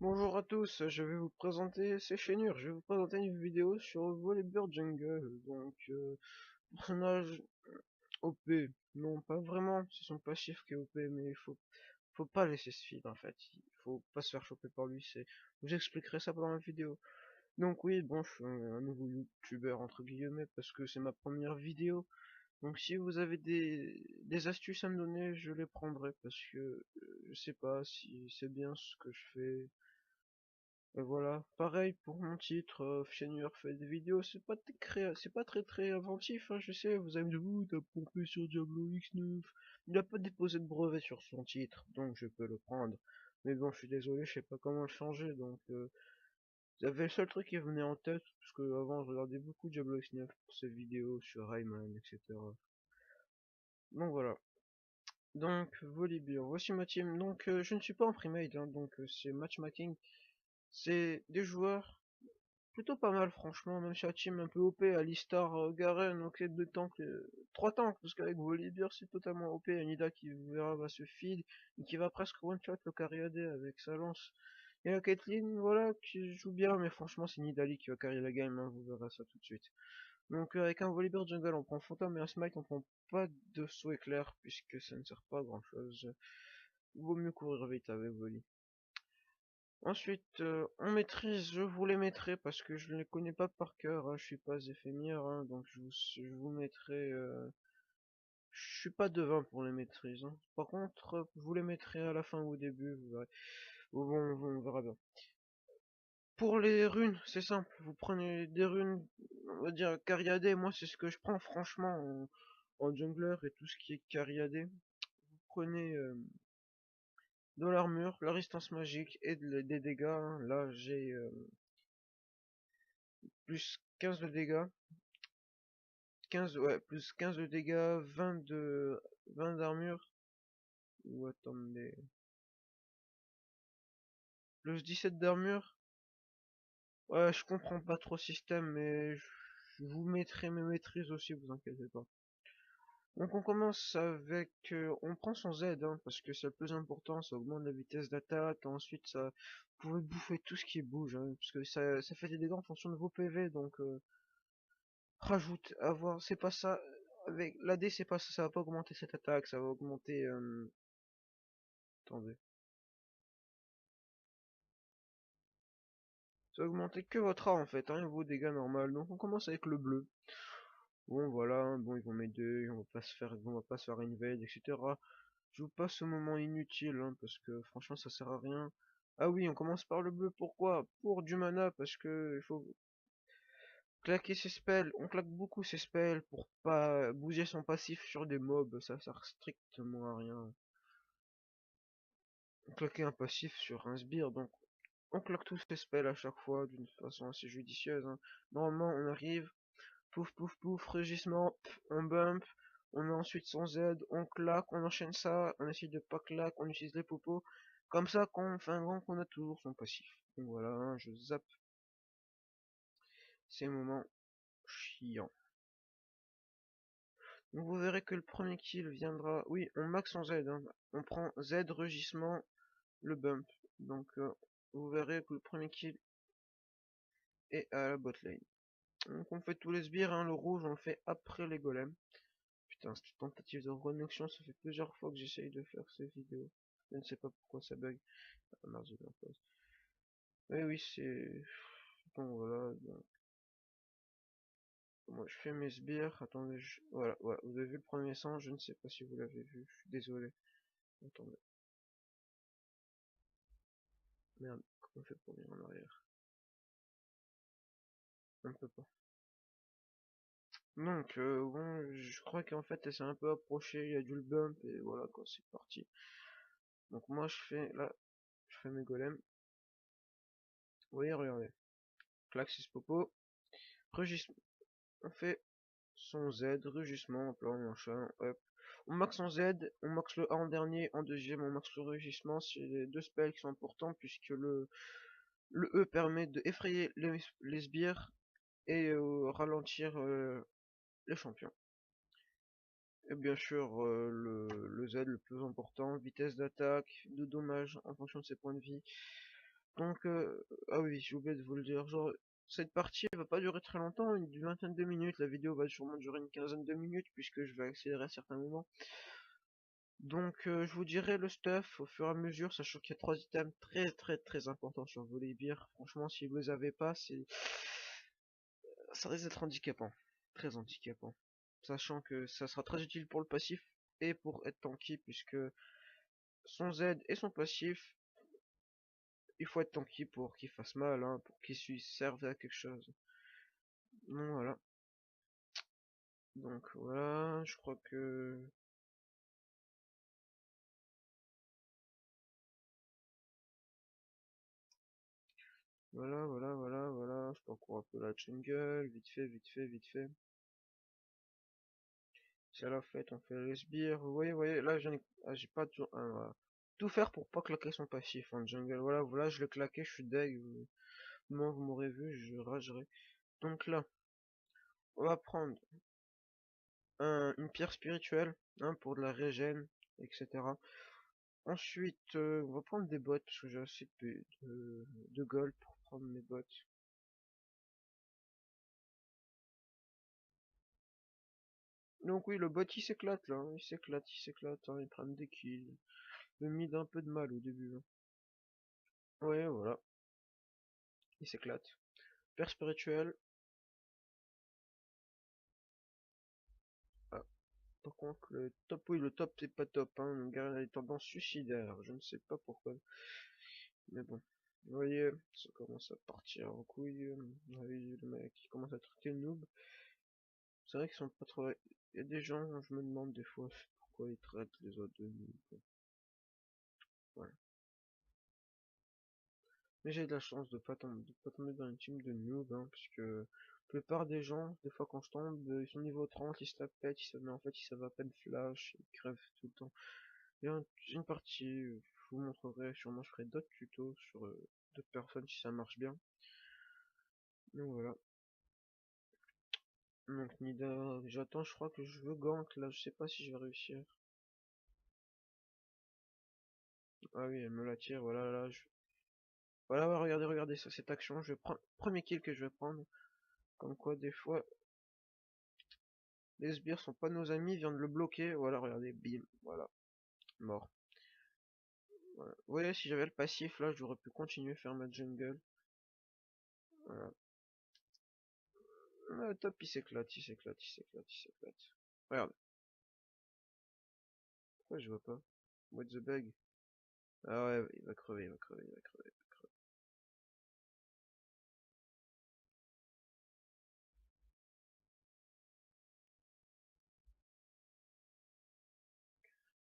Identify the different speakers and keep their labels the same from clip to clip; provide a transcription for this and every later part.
Speaker 1: Bonjour à tous, je vais vous présenter, c'est Chénur, je vais vous présenter une vidéo sur Volibear Jungle. Personnage OP, non pas vraiment, c'est son passif qui est OP, mais faut pas laisser ce feed en fait, il faut pas se faire choper par lui, je vous expliquerai ça pendant la vidéo. Donc oui, bon, je suis un nouveau youtubeur entre guillemets, parce que c'est ma première vidéo, donc si vous avez des astuces à me donner, je les prendrai, parce que je sais pas si c'est bien ce que je fais. Et voilà, pareil pour mon titre, Seigneur fait des vidéos, c'est pas très inventif, hein, je sais, vous allez me dire, ouh, t'as pompé sur Diablo X9. Il a pas déposé de brevet sur son titre, donc je peux le prendre. Mais bon, je suis désolé, je sais pas comment le changer, j'avais le seul truc qui venait en tête, parce que avant je regardais beaucoup Diablo X9 pour ses vidéos sur Rayman, etc. Donc voilà. Donc, Volibear, voici ma team. Je ne suis pas en primate, hein, c'est matchmaking. C'est des joueurs plutôt pas mal franchement, même si la team un peu OP, Alistar, Garen, ok 2 tanks, 3 tanks, parce qu'avec Volibear c'est totalement OP, Nida qui vous verra va se feed, et qui va presque one shot le carry AD avec sa lance. Et la Caitlyn, voilà, qui joue bien, mais franchement c'est Nidali qui va carry la game, hein, vous verrez ça tout de suite. Avec un Volibear jungle on prend Phantom et un Smite on prend pas de saut éclair, puisque ça ne sert pas à grand chose. Vaut mieux courir vite avec Voli. Ensuite, en maîtrise, je vous les mettrai parce que je ne les connais pas par cœur, hein, je suis pas éphémère, hein, je vous mettrai... je suis pas devin pour les maîtrises, hein. Par contre, je vous les mettrai à la fin ou au début, vous verrez. On verra bien. Pour les runes, c'est simple, vous prenez des runes, on va dire cariadées, moi c'est ce que je prends franchement en jungler et tout ce qui est cariadé. Vous prenez de l'armure, la résistance magique et des dégâts, hein. Là j'ai plus 15 de dégâts. 15, ouais, plus 15 de dégâts, 20 d'armure. Ou attendez. Plus 17 d'armure. Ouais, je comprends pas trop le système, mais je vous mettrai mes maîtrises aussi, vous inquiétez pas. Donc on commence avec... on prend son Z, hein, parce que c'est le plus important, ça augmente la vitesse d'attaque, ensuite ça... Vous pouvez bouffer tout ce qui bouge, hein, parce que ça fait des dégâts en fonction de vos PV, rajoute, avoir, c'est pas ça, avec l'AD c'est pas ça, ça va pas augmenter cette attaque, ça va augmenter... attendez. Ça va augmenter que votre A en fait, hein, vos dégâts normaux. Donc on commence avec le bleu. Bon voilà, hein, bon ils vont m'aider, on va pas se faire invade, etc. Je vous passe ce moment inutile, hein, parce que franchement ça sert à rien. Ah oui, on commence par le bleu, pourquoi? Pour du mana, parce que il faut claquer ses spells. On claque beaucoup ses spells pour pas bouger son passif sur des mobs, ça sert strictement à rien. Claquer un passif sur un sbire, donc on claque tous ses spells à chaque fois d'une façon assez judicieuse, hein. Normalement on arrive, pouf pouf pouf, rugissement, on bump, on a ensuite son Z, on claque, on enchaîne ça, on essaye de pas claque, on utilise les popos, comme ça quand on fait un grand qu'on a toujours son passif. Donc voilà, hein, je zappe ces moments chiants. Donc vous verrez que le premier kill viendra, oui on max son Z, hein. On prend Z, rugissement, le bump. Vous verrez que le premier kill est à la bot lane. Donc on fait tous les sbires, hein, le rouge on le fait après les golems. Putain, cette tentative de reconnexion, ça fait plusieurs fois que j'essaye de faire ces vidéos. Je ne sais pas pourquoi ça bug. Ah merde, j'ai bien pause. Oui, oui, c'est... Bon, voilà. Moi, je fais mes sbires. Attendez, voilà, voilà. Vous avez vu le premier sang, je ne sais pas si vous l'avez vu. Je suis désolé. Attendez. Merde, comment on fait pour venir en arrière? On ne peut pas. Bon, je crois qu'en fait, elle s'est un peu approchée. Il y a du bump, et voilà, quoi, c'est parti. Donc moi, je fais, là, je fais mes golems. Vous voyez, regardez. Claque 6 popo. Rugissement. On fait son Z, rugissement, plan, machin, hop. On max son Z, on max le A en dernier, en deuxième on max le rugissement, c'est les deux spells qui sont importants puisque le E permet de effrayer les sbires et ralentir les champions. Et bien sûr le Z le plus important, vitesse d'attaque, de dommage en fonction de ses points de vie. Donc, ah oui, j'ai oublié de vous le dire, genre, cette partie elle va pas durer très longtemps, une vingtaine de minutes, la vidéo va sûrement durer une quinzaine de minutes, puisque je vais accélérer à certains moments. Donc, je vous dirai le stuff au fur et à mesure, sachant qu'il y a 3 items très importants sur Volibear. Franchement, si vous les avez pas, ça risque d'être handicapant, très handicapant. Sachant que ça sera très utile pour le passif et pour être tanky, puisque son Z et son passif, il faut être tanky pour qu'il fasse mal, hein, pour qu'il serve à quelque chose. Donc voilà. Donc voilà, je crois que... Voilà. Je parcours un peu la jungle, vite fait. C'est la fête, on fait les sbires. Vous voyez, là j'ai pas tout, voilà. Tout faire pour pas claquer son passif en jungle. Voilà, je l'ai claqué, je suis deg. Moi, vous m'aurez vu, je ragerai. Donc là, on va prendre une pierre spirituelle, hein, pour de la régène, etc. Ensuite, on va prendre des bottes, parce que j'ai assez de gold pour prendre mes bottes. Donc oui, le bot il s'éclate là, hein, il s'éclate, hein, il prend des kills. Le mid a un peu de mal au début, hein. Ouais, voilà, il s'éclate. Père spirituel. Ah, par contre, le top, oui, le top c'est pas top, hein. Le gars a des tendances suicidaires, je ne sais pas pourquoi. Mais bon, vous voyez, ça commence à partir en couille. Oui, le mec il commence à traiter le noob. C'est vrai qu'ils sont pas trop... Il y a des gens, je me demande des fois pourquoi ils traitent les autres de noob. Voilà. Mais j'ai de la chance de pas tomber dans une team de noob, hein, parce que la plupart des gens, des fois quand je tombe, ils sont niveau 30, ils se la pètent, mais en fait ils savent à peine flash, ils crèvent tout le temps. Et une partie, je vous montrerai, sûrement je ferai d'autres tutos sur d'autres personnes si ça marche bien. Donc voilà. Donc Nida, j'attends, je crois que je veux gank là, je sais pas si je vais réussir. Ah oui, elle me la tire, voilà, là, voilà, ouais, regardez ça, cette action, je prends, premier kill que je vais prendre. Comme quoi, des fois, les sbires sont pas nos amis, viennent de le bloquer, voilà, regardez, bim, voilà, mort. Voilà. Vous voyez, si j'avais le passif, là, j'aurais pu continuer à faire ma jungle. Voilà. Ah, top, il s'éclate. Regarde, pourquoi je vois pas? What the bug? Ah ouais, il va crever, il va crever.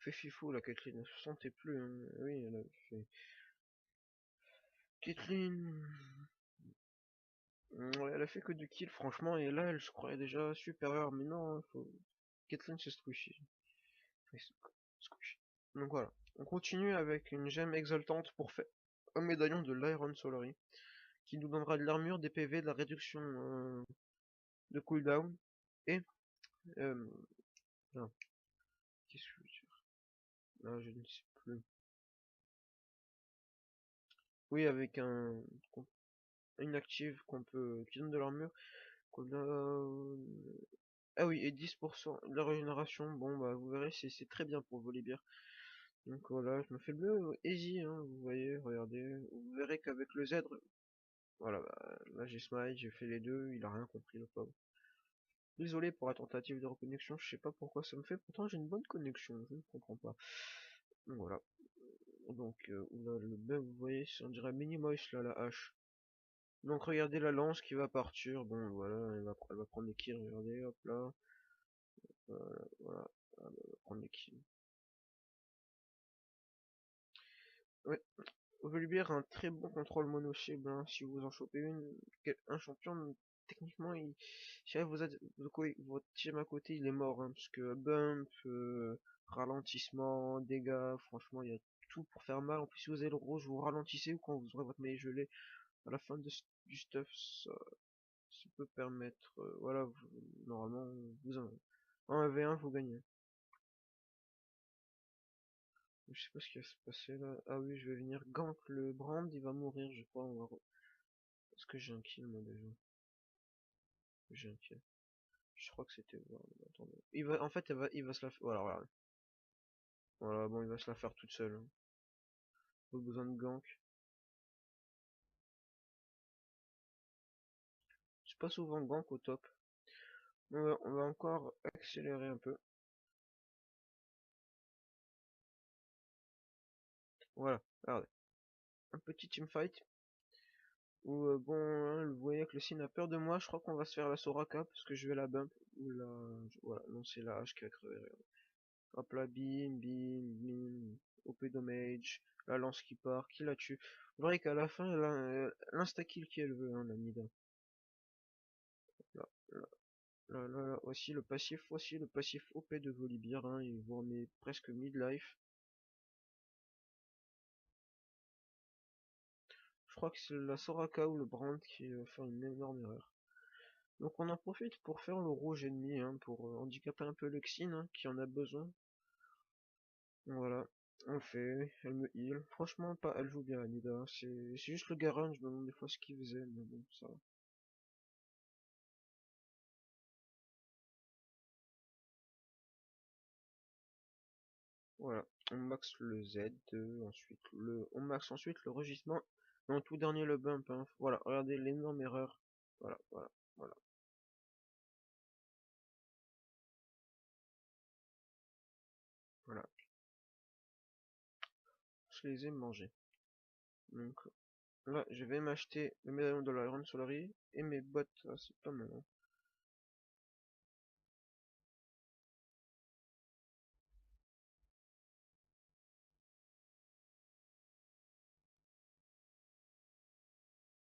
Speaker 1: Fait fifou, la Caitlyn, elle se sentait plus, hein. Oui, elle a fait... Caitlyn... Ouais, elle a fait que du kill, franchement, et là, elle se croyait déjà supérieure, mais non, faut... Caitlyn, c'est squishy. Ouais, squishy. Donc voilà, on continue avec une gemme exaltante pour faire un médaillon de l'Iron Solary, qui nous donnera de l'armure, des PV, de la réduction de cooldown, et... Euh, non, qu'est-ce que je veux dire? Là, je ne sais plus. Oui, avec une active qu'on peut... qui donne de l'armure, qu'on a... Ah oui, et 10% de la régénération, bon bah vous verrez, c'est très bien pour Volibear. Donc voilà, je me fais le bleu easy, hein, vous voyez, regardez, vous verrez qu'avec le Z, voilà, bah, là j'ai smite, j'ai fait les deux, il a rien compris le pauvre. Désolé pour la tentative de reconnexion, je sais pas pourquoi ça me fait, pourtant j'ai une bonne connexion, je ne comprends pas. Donc voilà, donc là, le bug, vous voyez, on dirait Minimoise là, la hache. Donc regardez la lance qui va partir, bon voilà, elle va prendre les kills, regardez, hop là, voilà, elle va prendre les kills. Ouais, Volibear a un très bon contrôle mono-cible, hein. Si vous en chopez un champion, techniquement, si votre team à côté, il est mort, hein, parce que bump, ralentissement, dégâts, franchement, il y a tout pour faire mal. En plus, si vous avez le rouge, vous ralentissez ou quand vous aurez votre melee gelé à la fin du stuff, ça peut permettre, voilà, normalement, vous en 1v1, vous gagnez. Je sais pas ce qui va se passer là. Ah oui, je vais venir gank le Brand, il va mourir, je crois. Est-ce que j'ai un kill moi déjà? J'ai un kill. Je crois que c'était. Attendez. En fait, il va se la faire. Voilà, voilà. Voilà, bon, il va se la faire toute seule, hein. Pas besoin de gank. C'est pas souvent gank au top. On va encore accélérer un peu. Voilà, regardez. Un petit teamfight. Où, bon, hein, vous voyez que le Sin a peur de moi. Je crois qu'on va se faire la Soraka parce que je vais la bump. Ou la. Voilà, non, c'est la hache qui a crevé. Regardez. Hop là, bim, bim, bim. OP damage. La lance qui part, qui la tue. Vous voyez qu'à la fin, l'insta-kill qu'elle veut, hein, la Nida. Là, là, là, voici le passif OP de Volibear, hein, il vous remet presque mid-life. Je crois que c'est la Soraka ou le Brand qui va faire une énorme erreur. Donc on en profite pour faire le rouge ennemi, hein, pour handicaper un peu Lexine, hein, qui en a besoin. Voilà, on le fait, elle me heal. Franchement, pas, elle joue bien, Anida. C'est juste le Garen, je me demande des fois ce qu'il faisait, mais bon, ça va. Voilà, on max le Z, ensuite on max ensuite le rugissement, et en tout dernier le bump, hein. Voilà, regardez l'énorme erreur. Voilà, voilà, voilà, voilà. Je les ai mangés. Donc là, je vais m'acheter le médaillon de l'Iron Solary et mes bottes, ah, c'est pas mal, hein.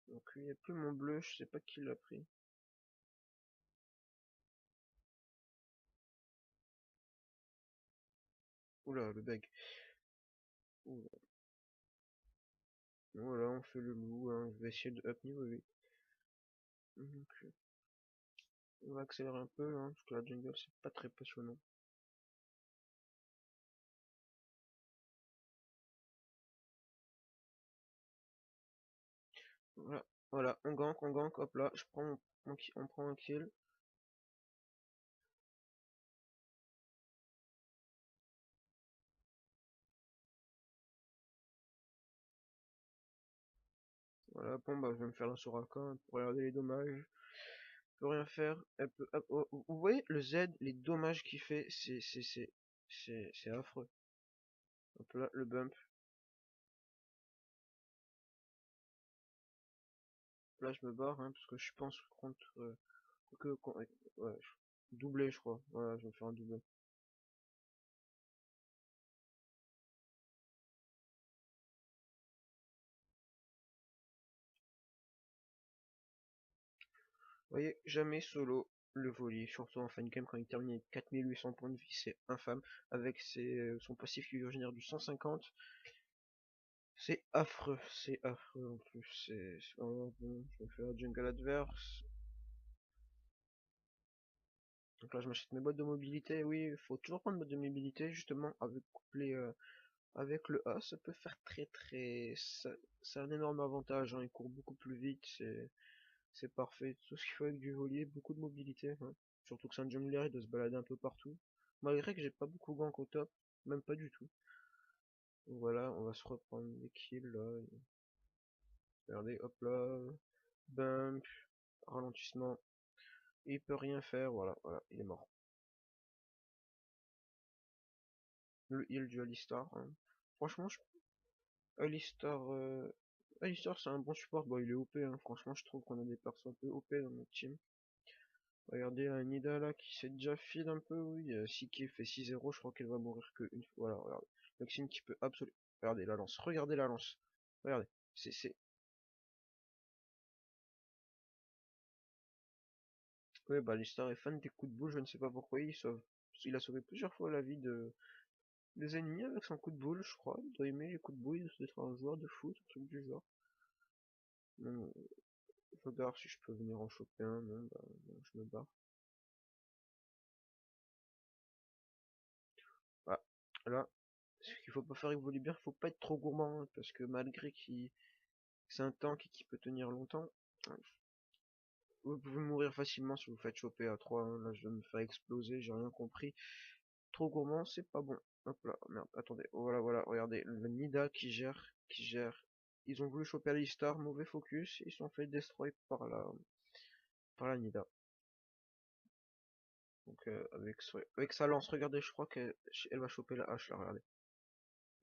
Speaker 1: Donc il n'y a plus mon bleu, je sais pas qui l'a pris. Oula, le bag. Oula. Voilà, on fait le loup, hein. Je vais essayer de up niveau 8. Donc, on va accélérer un peu, hein, parce que la jungle c'est pas très passionnant. Voilà, voilà, on gank, hop là, on prend un kill. Voilà, bon bah je vais me faire la Soraka, hein, pour regarder les dommages. Elle peut rien faire. Vous voyez le Z, les dommages qu'il fait, c'est affreux. Hop là, le bump. Là je me barre, hein, parce que je pense contre ouais, doublé je crois. Voilà, je vais me faire un doublé. Vous voyez, jamais solo le volley, surtout en fan game quand il termine avec 4800 points de vie, c'est infâme. Avec son passif qui lui génère du 150, c'est affreux en plus. Oh, bon, je vais faire jungle adverse. Donc là je m'achète mes bottes de mobilité, oui, il faut toujours prendre bottes de mobilité, justement, avec couplé avec le A, ça peut faire c'est un énorme avantage, hein, il court beaucoup plus vite, c'est parfait. Tout ce qu'il faut avec du voilier, beaucoup de mobilité, hein. Surtout que c'est un jungler, il doit se balader un peu partout. Malgré que j'ai pas beaucoup gank au top, même pas du tout. Donc voilà, on va se reprendre des kills là. Regardez, hop là, bump, ralentissement. Et il peut rien faire, voilà, voilà, il est mort. Le heal du Alistar, hein. Franchement, Alistar, Alistar c'est un bon support, bon il est OP, hein. Franchement je trouve qu'on a des persos un peu OP dans notre team. Regardez la Nida là qui s'est déjà feed un peu, oui, Siki fait 6-0, je crois qu'elle va mourir que une fois. Voilà, regardez. Maxime qui peut absolument. Regardez la lance. Regardez, c'est. Ouais, bah Alistar est fan des coups de boule, je ne sais pas pourquoi il sauve. Il a sauvé plusieurs fois la vie des ennemis avec son coup de boule, je crois. Il doit aimer les coups de boule, il doit être un joueur de foot, un truc du genre. Non, je regarde si je peux venir en choper un, non, bah, non, je me barre. Ah, là, Ce qu'il faut pas faire avec Volibear, faut pas être trop gourmand, hein, parce que malgré qu'il c'est un tank et qu'il peut tenir longtemps, vous pouvez mourir facilement si vous faites choper à 3, hein. Là je vais me faire exploser, j'ai rien compris. Trop gourmand, c'est pas bon. Hop là, merde, attendez, voilà, voilà, regardez, le Nida qui gère. Ils ont voulu choper Alistar, mauvais focus, ils se sont fait destroy par la Nida. Donc avec sa lance, regardez, je crois qu'elle va choper la hache là, regardez.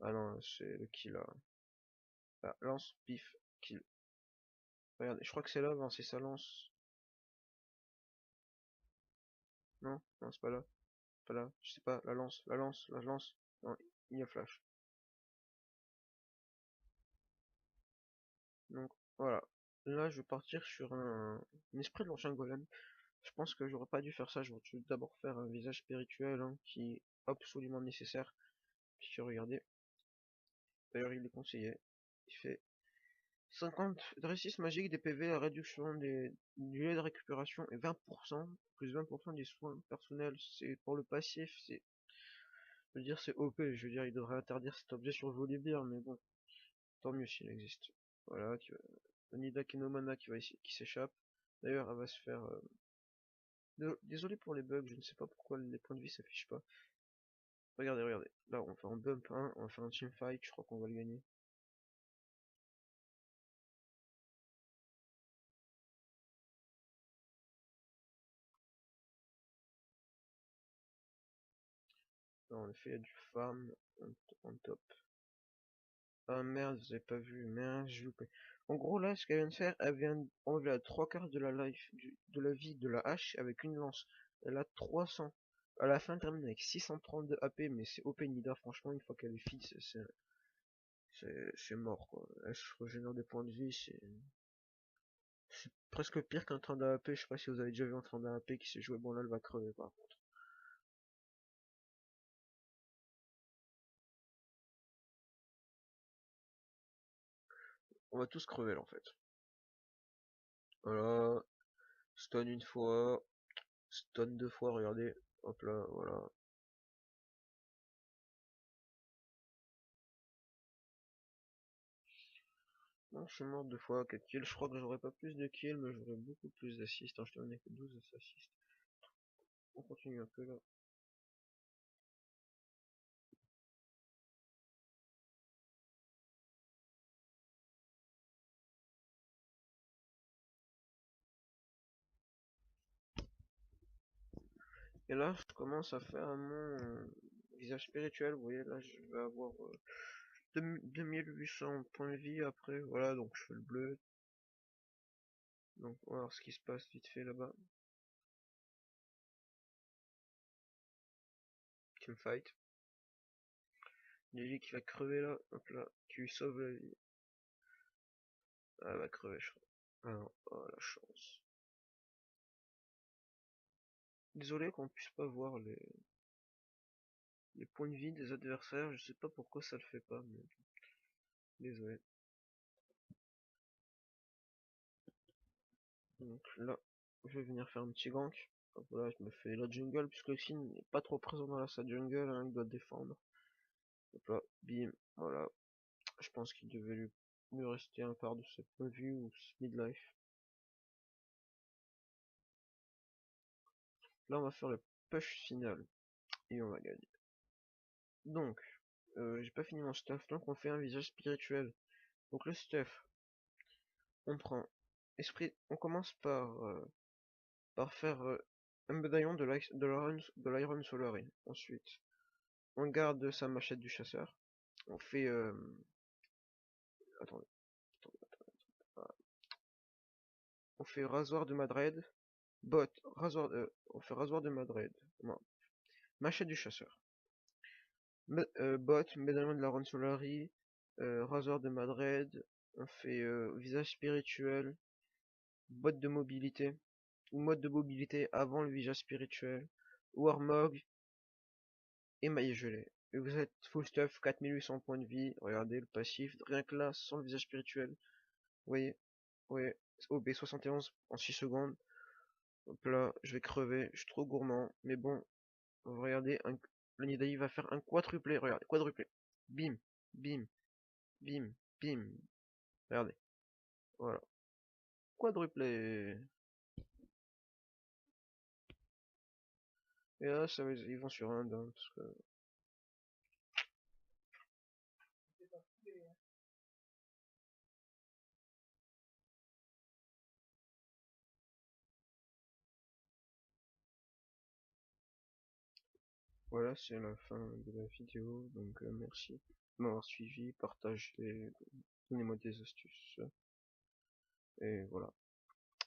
Speaker 1: Ah non, c'est le kill là. Ah, lance, pif, kill. Regardez, je crois que c'est là, hein, c'est sa lance. Non, non, c'est pas là. Pas là, je sais pas, la lance, la lance, la lance. Non, il y a flash. Donc voilà. Là, je vais partir sur un esprit de l'ancien golem. Je pense que j'aurais pas dû faire ça. J'aurais dû d'abord faire un visage spirituel, hein, qui est absolument nécessaire. Puis regardez. D'ailleurs, il est conseillé. Il fait 50 de réussite magique, des PV, la réduction des délais de récupération et 20%, plus 20% des soins personnels. C'est pour le passif, je veux dire, c'est OP. Je veux dire, il devrait interdire cet objet sur Volibear, mais bon, tant mieux s'il existe. Voilà, Nida Kinomana qui s'échappe. D'ailleurs, elle va se faire. Désolé pour les bugs, je ne sais pas pourquoi les points de vie s'affichent pas. Regardez, regardez. Là, on fait un bump 1, on va faire un teamfight, je crois qu'on va le gagner. Là, en effet, il y a du farm en top. Ah merde, vous avez pas vu, merde, j'ai loupé. En gros, là, ce qu'elle vient de faire, elle vient d'enlever à 3 quarts de la life, de la vie de la hache avec une lance. Elle a 300. À la fin, elle termine avec 632 AP, mais c'est OP Nida, franchement, une fois qu'elle est feed, c'est mort, quoi. Elle se régénère des points de vie, c'est presque pire qu'un train d'AP. Je sais pas si vous avez déjà vu un train d'AP qui s'est joué. Bon, là, elle va crever, par contre. On va tous crever, là, en fait. Voilà. Stun une fois. Stun 2 fois, regardez. Hop là, voilà. Non, je suis mort 2 fois, 4 kills. Je crois que j'aurais pas plus de kills, mais j'aurais beaucoup plus d'assists. Hein, je t'en ai que 12 assists. On continue un peu là. Et là, je commence à faire mon visage spirituel. Vous voyez, là, je vais avoir 2800 points de vie après. Voilà, donc je fais le bleu. Donc, on va voir ce qui se passe vite fait là-bas. Teamfight. Lily qui va crever là. Hop là, qui lui sauve la vie. Ah, elle va crever, je crois. Ah non, oh la chance. Désolé qu'on puisse pas voir les points de vie des adversaires. Je sais pas pourquoi ça le fait pas, mais désolé. Donc là, je vais venir faire un petit gank. Hop là, je me fais la jungle, puisque Xin n'est pas trop présent dans sa jungle, hein, il doit défendre. Hop là, bim, voilà. Je pense qu'il devait lui rester un quart de cette point de vue ou midlife. Là, on va faire le push final et on va gagner. Donc, j'ai pas fini mon stuff, donc on fait un visage spirituel. Donc le stuff, on prend esprit, on commence par faire un médaillon de l'Iron Solary. Ensuite, on garde sa machette du chasseur. On fait attendez, voilà. On fait rasoir de Madred, on fait rasoir de Madred, non. Machette du chasseur, bot, médaillon de l'Iron Solary, rasoir de Madred. On fait visage spirituel, botte de mobilité, ou mode de mobilité avant le visage spirituel, Warmog et maillet gelé. Et vous êtes full stuff, 4800 points de vie, regardez le passif, rien que là, sans le visage spirituel, vous voyez, ouais, OB 71 en 6 secondes, hop là, je vais crever, je suis trop gourmand, mais bon, regardez, le Nidaï va faire un quadruplé, regardez, quadruplé, bim, bim, bim, bim. Regardez, voilà. Quadruplé. Et là, ils vont sur un d'un, parce que... Voilà, c'est la fin de la vidéo, donc merci de m'avoir suivi, partagez, donnez-moi des astuces, et voilà.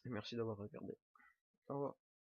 Speaker 1: Et merci d'avoir regardé. Au revoir.